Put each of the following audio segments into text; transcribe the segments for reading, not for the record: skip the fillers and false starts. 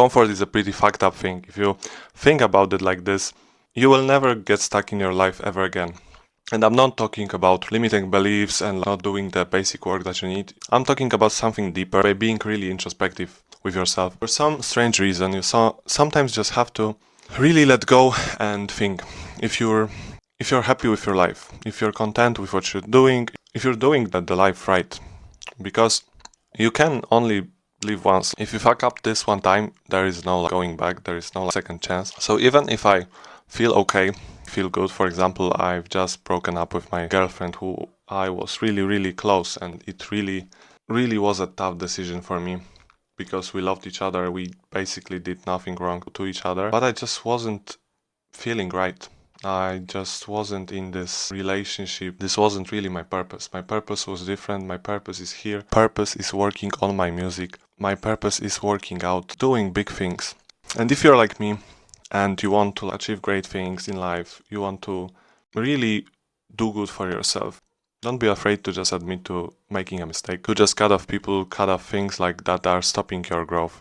Comfort is a pretty fucked up thing. If you think about it like this, you will never get stuck in your life ever again. And I'm not talking about limiting beliefs and not doing the basic work that you need. I'm talking about something deeper, by being really introspective with yourself. For some strange reason, you sometimes just have to really let go and think. If you're happy with your life, if you're content with what you're doing, if you're doing the life right, because you can only live once. If you fuck up this one time, there is no going back, there is no second chance. So even if I feel okay, feel good, for example, I've just broken up with my girlfriend who I was really close, and it really was a tough decision for me because we loved each other. We basically did nothing wrong to each other, but I just wasn't feeling right. I just wasn't in this relationship. This wasn't really my purpose. My purpose was different. My purpose is here. Purpose is working on my music. My purpose is working out, doing big things. And if you're like me and you want to achieve great things in life, you want to really do good for yourself, don't be afraid to just admit to making a mistake, to just cut off people, cut off things like that are stopping your growth.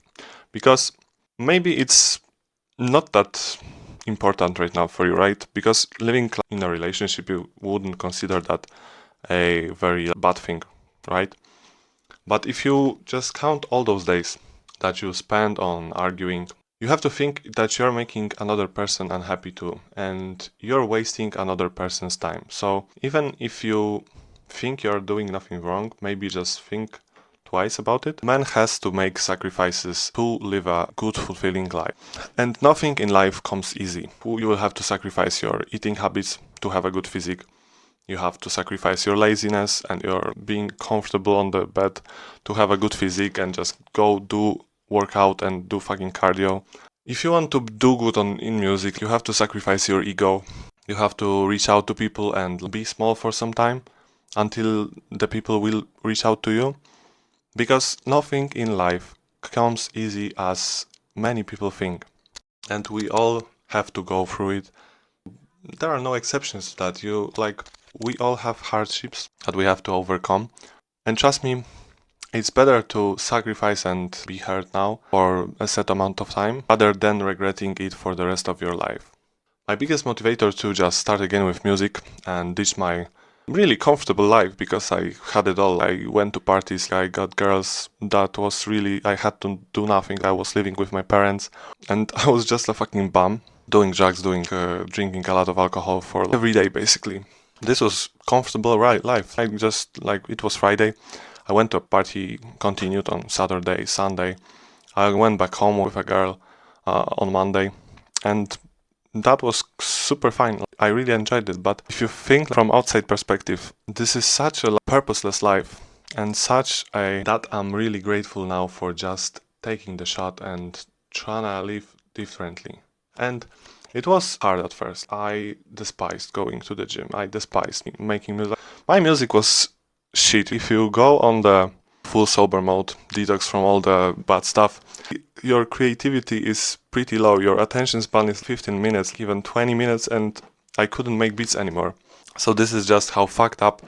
Because maybe it's not that important right now for you, right? Because living in a relationship, you wouldn't consider that a very bad thing, right? But if you just count all those days that you spend on arguing, you have to think that you're making another person unhappy too, and you're wasting another person's time. So even if you think you're doing nothing wrong, maybe just think twice about it. Man has to make sacrifices to live a good, fulfilling life. And nothing in life comes easy. You will have to sacrifice your eating habits to have a good physique. You have to sacrifice your laziness and your being comfortable on the bed to have a good physique and just go do workout and do fucking cardio. If you want to do good in music, you have to sacrifice your ego. You have to reach out to people and be small for some time until the people will reach out to you. Because nothing in life comes easy as many people think. And we all have to go through it. There are no exceptions to that. We all have hardships that we have to overcome. And trust me, it's better to sacrifice and be hurt now for a set amount of time rather than regretting it for the rest of your life. My biggest motivator to just start again with music and ditch my really comfortable life, because I had it all. I went to parties, I got girls. That was really, I had to do nothing. I was living with my parents and I was just a fucking bum, doing drugs, drinking a lot of alcohol for every day basically. This was comfortable life. It was Friday. I went to a party, continued on Saturday, Sunday. I went back home with a girl on Monday, and that was super fine. I really enjoyed it. But if you think from outside perspective, this is such a purposeless life, and that I'm really grateful now for just taking the shot and trying to live differently. And it was hard at first. I despised going to the gym. I despised making music. My music was shit. If you go on the full sober mode, detox from all the bad stuff, your creativity is pretty low. Your attention span is 15 minutes, even 20 minutes, and I couldn't make beats anymore. So this is just how fucked up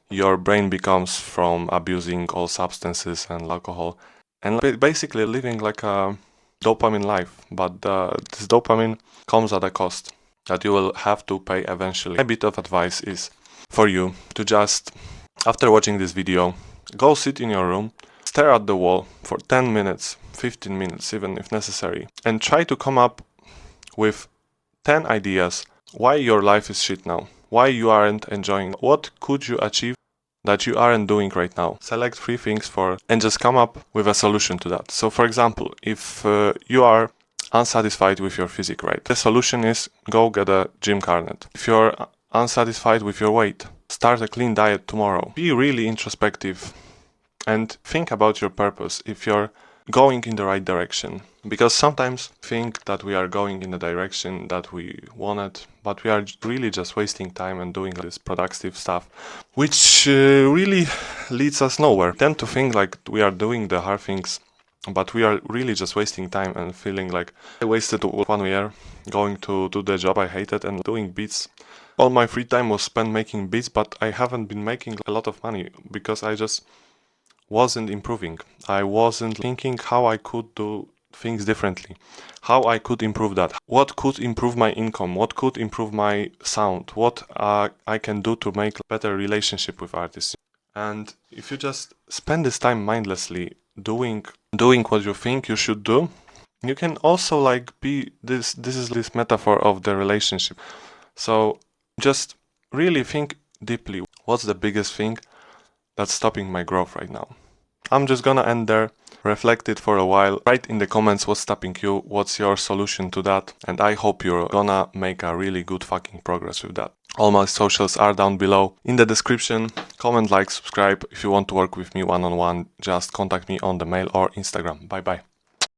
your brain becomes from abusing all substances and alcohol, and basically living like a dopamine life. But this dopamine comes at a cost that you will have to pay eventually. My bit of advice is for you to just, after watching this video, go sit in your room, stare at the wall for 10 minutes, 15 minutes even if necessary, and try to come up with 10 ideas why your life is shit now, why you aren't enjoying, what could you achieve that you aren't doing right now. Select 3 things and just come up with a solution to that. So for example, if you are unsatisfied with your physique, right, the solution is go get a gym carnet. If you're unsatisfied with your weight, start a clean diet tomorrow. Be really introspective and think about your purpose, if you're going in the right direction. Because sometimes think that we are going in the direction that we wanted, but we are really just wasting time and doing this productive stuff, which really leads us nowhere. We tend to think like we are doing the hard things, but we are really just wasting time and feeling like I wasted 1 year going to do the job I hated and doing beats. All my free time was spent making beats, but I haven't been making a lot of money because I just wasn't improving. I wasn't thinking how I could do things differently, how I could improve that, what could improve my income, what could improve my sound, what I can do to make a better relationship with artists. And if you just spend this time mindlessly doing what you think you should do, you can also like be this is this metaphor of the relationship. So just really think deeply, what's the biggest thing that's stopping my growth right now? I'm just gonna end there, reflect it for a while, write in the comments what's stopping you, what's your solution to that, and I hope you're gonna make a really good fucking progress with that. All my socials are down below in the description. Comment, like, subscribe. If you want to work with me one-on-one, just contact me on the mail or Instagram. Bye bye.